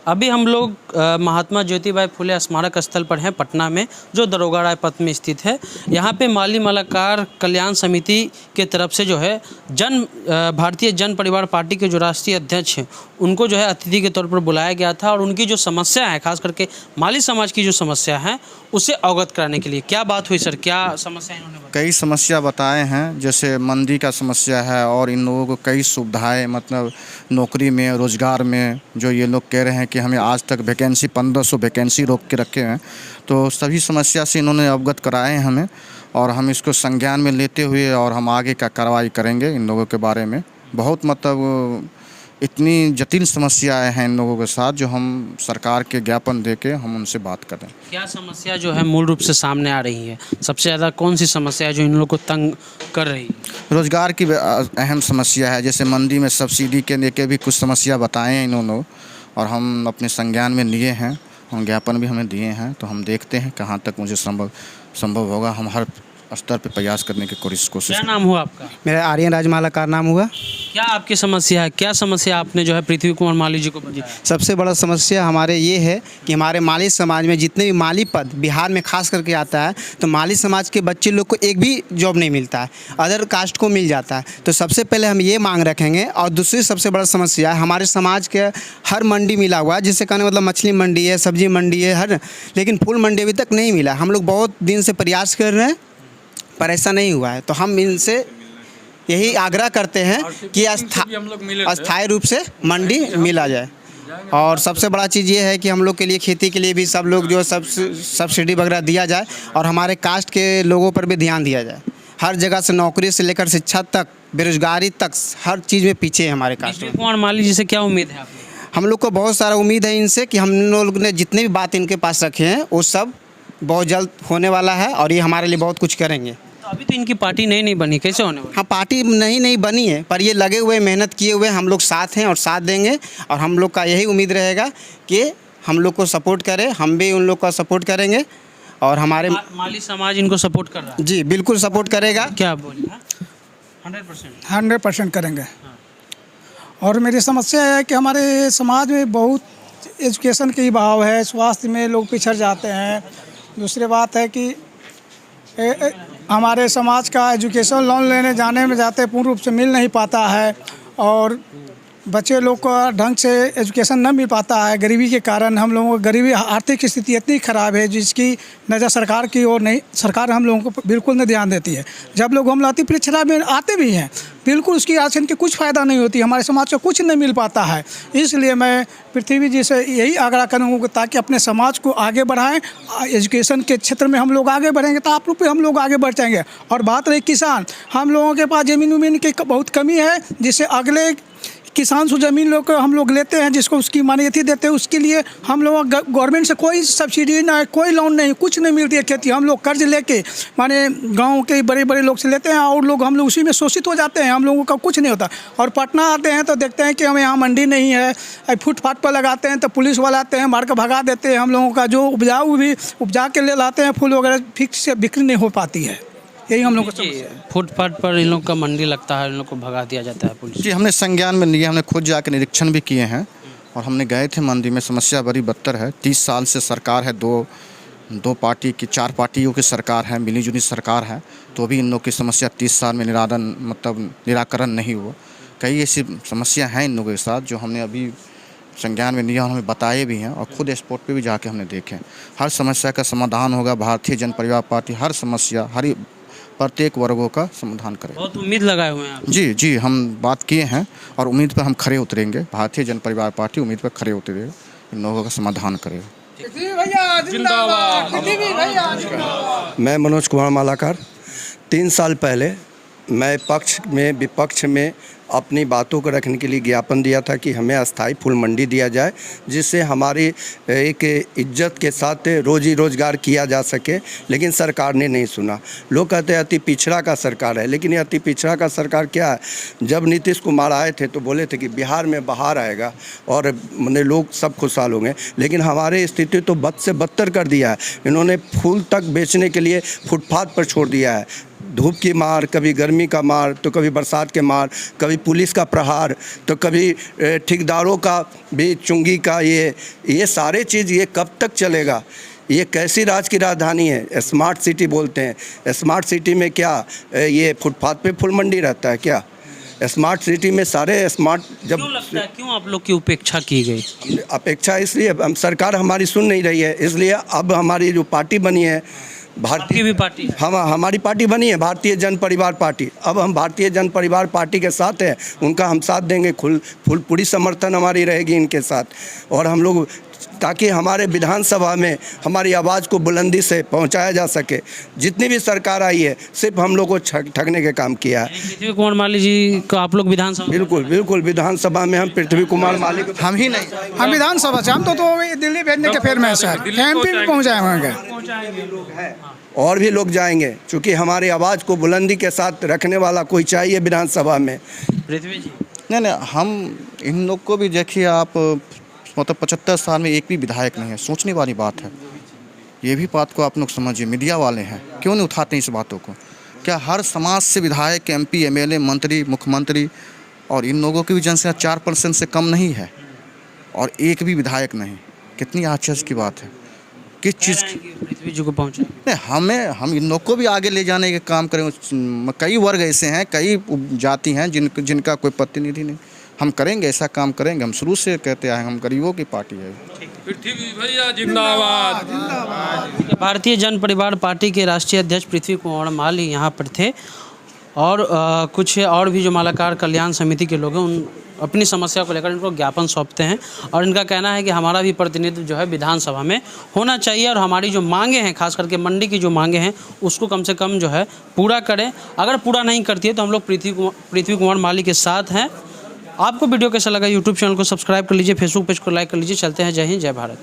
अभी हम लोग महात्मा ज्योतिबाई फुले स्मारक स्थल पर हैं पटना में, जो दरोगा राय पथ में स्थित है। यहाँ पे माली मलाकार कल्याण समिति के तरफ से जो है भारतीय जन परिवार पार्टी के जो राष्ट्रीय अध्यक्ष हैं उनको जो है अतिथि के तौर पर बुलाया गया था और उनकी जो समस्या है, खास करके माली समाज की जो समस्या है उसे अवगत कराने के लिए। क्या बात हुई सर, क्या समस्या इन्होंने बताई? कई समस्या बताए हैं, जैसे मंदी का समस्या है और इन लोगों को कई सुविधाएं, मतलब नौकरी में, रोज़गार में, जो ये लोग कह रहे हैं कि हमें आज तक वैकेंसी 1500 वैकेंसी रोक के रखे हैं। तो सभी समस्या से इन्होंने अवगत कराए हैं हमें, और हम इसको संज्ञान में लेते हुए और हम आगे का कार्रवाई करेंगे इन लोगों के बारे में। बहुत मतलब इतनी जटिल समस्याएं हैं इन लोगों के साथ, जो हम सरकार के ज्ञापन देके हम उनसे बात करें। क्या समस्या जो है मूल रूप से सामने आ रही है? सबसे ज़्यादा कौन सी समस्या है जो इन लोगों को तंग कर रही है? रोज़गार की अहम समस्या है, जैसे मंदी में सब्सिडी के लेके भी कुछ समस्या बताए हैं इन्होंने, और हम अपने संज्ञान में लिए हैं, हम ज्ञापन भी हमें दिए हैं। तो हम देखते हैं कहाँ तक मुझे संभव होगा। हम हर स्तर पे प्रयास करने की कोशिश। क्या नाम हुआ आपका? मेरा आर्यन राजमालाकार नाम हुआ। क्या आपकी समस्या है? क्या समस्या आपने जो है पृथ्वी कुमार माली जी को बताया? सबसे बड़ा समस्या हमारे ये है कि हमारे माली समाज में जितने भी माली पद बिहार में खास करके आता है, तो माली समाज के बच्चे लोग को एक भी जॉब नहीं मिलता है, अदर कास्ट को मिल जाता है। तो सबसे पहले हम ये मांग रखेंगे। और दूसरी सबसे बड़ा समस्या है हमारे समाज के हर मंडी मिला हुआ है, जिससे कहने मतलब मछली मंडी है, सब्जी मंडी है, हर, लेकिन फूल मंडी अभी तक नहीं मिला। हम लोग बहुत दिन से प्रयास कर रहे हैं पर ऐसा नहीं हुआ है। तो हम इनसे यही आग्रह करते हैं कि अस्थायी रूप से मंडी मिला जाए। और सबसे बड़ा चीज़ ये है कि हम लोग के लिए खेती के लिए भी सब लोग जो सब्सिडी वगैरह दिया जाए, और हमारे कास्ट के लोगों पर भी ध्यान दिया जाए। हर जगह से नौकरी से लेकर शिक्षा तक, बेरोजगारी तक, हर चीज़ में पीछे है हमारे कास्ट में। कुमार माली जी से क्या उम्मीद है आपको? हम लोग को बहुत सारा उम्मीद है इनसे कि हम लोग ने जितने भी बात इनके पास रखे हैं वो सब बहुत जल्द होने वाला है, और ये हमारे लिए बहुत कुछ करेंगे। तो अभी तो इनकी पार्टी नहीं बनी, कैसे होने वाली? हाँ, पार्टी नहीं बनी है, पर ये लगे हुए, मेहनत किए हुए हम लोग साथ हैं और साथ देंगे। और हम लोग का यही उम्मीद रहेगा कि हम लोग को सपोर्ट करें, हम भी उन लोग का सपोर्ट करेंगे। और हमारे माली समाज इनको सपोर्ट कर रहा है? जी बिल्कुल सपोर्ट करेगा। क्या बोलिए? 100% करेंगे। और मेरी समस्या है कि हमारे समाज में बहुत एजुकेशन की अभाव है, स्वास्थ्य में लोग पिछड़ जाते हैं। दूसरी बात है कि हमारे समाज का एजुकेशन लोन लेने जाने में जाते पूर्ण रूप से मिल नहीं पाता है, और बच्चे लोग को ढंग से एजुकेशन न मिल पाता है। गरीबी के कारण हम लोगों को, गरीबी, आर्थिक स्थिति इतनी ख़राब है जिसकी नज़र सरकार की ओर नहीं, सरकार हम लोगों को बिल्कुल नहीं ध्यान देती है। जब लोग हम अति परीक्षा में आते भी हैं, बिल्कुल उसकी राशन की कुछ फ़ायदा नहीं होती, हमारे समाज को कुछ नहीं मिल पाता है। इसलिए मैं पृथ्वी जी से यही आग्रह करूँगा ताकि अपने समाज को आगे बढ़ाएं। एजुकेशन के क्षेत्र में हम लोग आगे बढ़ेंगे तो आप लोग भी हम लोग आगे बढ़ जाएंगे। और बात रही किसान, हम लोगों के पास ज़मीन उमीन की बहुत कमी है, जिससे अगले किसान से ज़मीन लोग को हम लोग लेते हैं, जिसको उसकी मान्यता देते हैं, उसके लिए हम लोग गवर्नमेंट से कोई सब्सिडी ना, कोई लोन नहीं, कुछ नहीं मिलती है खेती। हम लोग कर्ज लेके माने गांव के बड़े बड़े लोग से लेते हैं, और लोग हम लोग उसी में शोषित हो जाते हैं, हम लोगों का कुछ नहीं होता। और पटना आते हैं तो देखते हैं कि हमें यहाँ मंडी नहीं है, फुटपाथ पर लगाते हैं तो पुलिस वाले आते हैं, मार कर भगा देते हैं। हम लोगों का जो उपजा के ले लाते हैं, फूल वगैरह ठीक से बिक्री नहीं हो पाती है। यही हम लोग को समस्या है। फुटपाथ पर इन लोग का मंडी लगता है, इन लोग को भगा दिया जाता है पुलिस। जी, हमने संज्ञान में लिया, हमने खुद जाकर निरीक्षण भी किए हैं, और हमने गए थे मंडी में। समस्या बड़ी बदतर है। 30 साल से सरकार है, दो पार्टी की, 4 पार्टियों की सरकार है, मिली जुली सरकार है, तो भी इन लोग की समस्या 30 साल में निराकरण नहीं हुआ। कई ऐसी समस्या हैं इन लोगों के साथ जो हमने अभी संज्ञान में लिया, हमें बताए भी हैं, और खुद स्पॉट पे भी जाके हमने देखे। हर समस्या का समाधान होगा। भारतीय जन परिवार पार्टी हर समस्या, हर प्रत्येक वर्गों का समाधान करें। बहुत उम्मीद लगाए हुए हैं आप। जी, हम बात किए हैं और उम्मीद पर हम खरे उतरेंगे। भारतीय जन परिवार पार्टी उम्मीद पर खरे उतरेगा, इन लोगों का समाधान करेगा। मैं मनोज कुमार मालाकार। 3 साल पहले मैं पक्ष में विपक्ष में अपनी बातों को रखने के लिए ज्ञापन दिया था कि हमें अस्थाई फूल मंडी दिया जाए, जिससे हमारी एक इज्जत के साथ रोजी रोजगार किया जा सके। लेकिन सरकार ने नहीं सुना। लोग कहते हैं अति पिछड़ा का सरकार है, लेकिन ये अति पिछड़ा का सरकार क्या है? जब नीतीश कुमार आए थे तो बोले थे कि बिहार में बाहर आएगा और लोग सब खुशहाल होंगे, लेकिन हमारे स्थिति तो बद से बदतर कर दिया है। इन्होंने फूल तक बेचने के लिए फुटपाथ पर छोड़ दिया है। धूप की मार, कभी गर्मी का मार, तो कभी बरसात के मार, कभी पुलिस का प्रहार, तो कभी ठेकेदारों का भी चुंगी का ये सारे चीज़ ये कब तक चलेगा? ये कैसी राज की राजधानी है? स्मार्ट सिटी बोलते हैं। स्मार्ट सिटी में क्या ये फुटपाथ पे फुल मंडी रहता है क्या? स्मार्ट सिटी में सारे स्मार्ट जब क्यों लगता है, क्यों आप लोग की उपेक्षा की गई? अपेक्षा इसलिए हम सरकार हमारी सुन नहीं रही है, इसलिए अब हमारी जो पार्टी बनी है आपकी भी पार्टी है? हम हमारी पार्टी बनी है भारतीय जन परिवार पार्टी। अब हम भारतीय जन परिवार पार्टी के साथ हैं, उनका हम साथ देंगे, पूरी समर्थन हमारी रहेगी इनके साथ। और हम लोग ताकि हमारे विधानसभा में हमारी आवाज़ को बुलंदी से पहुंचाया जा सके। जितनी भी सरकार आई है सिर्फ हम लोग को ठगने के काम किया है। पृथ्वी कुमार माली जी को आप लोग विधानसभा? बिल्कुल बिल्कुल, विधानसभा में हम पृथ्वी कुमार माली को हम ही नहीं, हम विधानसभा से हम तो दिल्ली भेजने के फेर में है सर, एमपी भी पहुँचाएंगे और भी लोग जाएंगे, क्योंकि हमारी आवाज़ को बुलंदी के साथ रखने वाला कोई चाहिए विधानसभा में। पृथ्वी जी नहीं, हम इन लोग को भी देखिए, आप मतलब 75 साल में एक भी विधायक नहीं है, सोचने वाली बात है। ये भी बात को आप लोग समझिए, मीडिया वाले हैं क्यों नहीं उठाते इस बातों को? क्या हर समाज से विधायक, एमपी, एमएलए, मंत्री, मुख्यमंत्री, और इन लोगों की भी जनसंख्या 4% से कम नहीं है और एक भी विधायक नहीं? कितनी आश्चर्य की बात है। किस चीज़ की पृथ्वी जी को पहुँचे? नहीं, हम इन लोग को भी आगे ले जाने के काम करें। कई वर्ग ऐसे हैं, कई जाति हैं जिनका कोई प्रतिनिधि नहीं। हम करेंगे, ऐसा काम करेंगे। हम शुरू से कहते आए, हम गरीबों की पार्टी है। पृथ्वी भैया जिंदाबाद। भारतीय जन परिवार पार्टी के राष्ट्रीय अध्यक्ष पृथ्वी कुमार माली यहाँ पर थे और कुछ और भी जो मालाकार कल्याण समिति के लोग हैं उन अपनी समस्या को लेकर इनको ज्ञापन सौंपते हैं और इनका कहना है कि हमारा भी प्रतिनिधित्व जो है विधानसभा में होना चाहिए और हमारी जो मांगे हैं, खास करके मंडी की जो मांगे हैं, उसको कम से कम जो है पूरा करें। अगर पूरा नहीं करती है तो हम लोग पृथ्वी कुमार माली के साथ हैं। आपको वीडियो कैसा लगा? यूट्यूब चैनल को सब्सक्राइब कर लीजिए, फेसबुक पेज को लाइक कर लीजिए। चलते हैं। जय हिंद, जय भारत।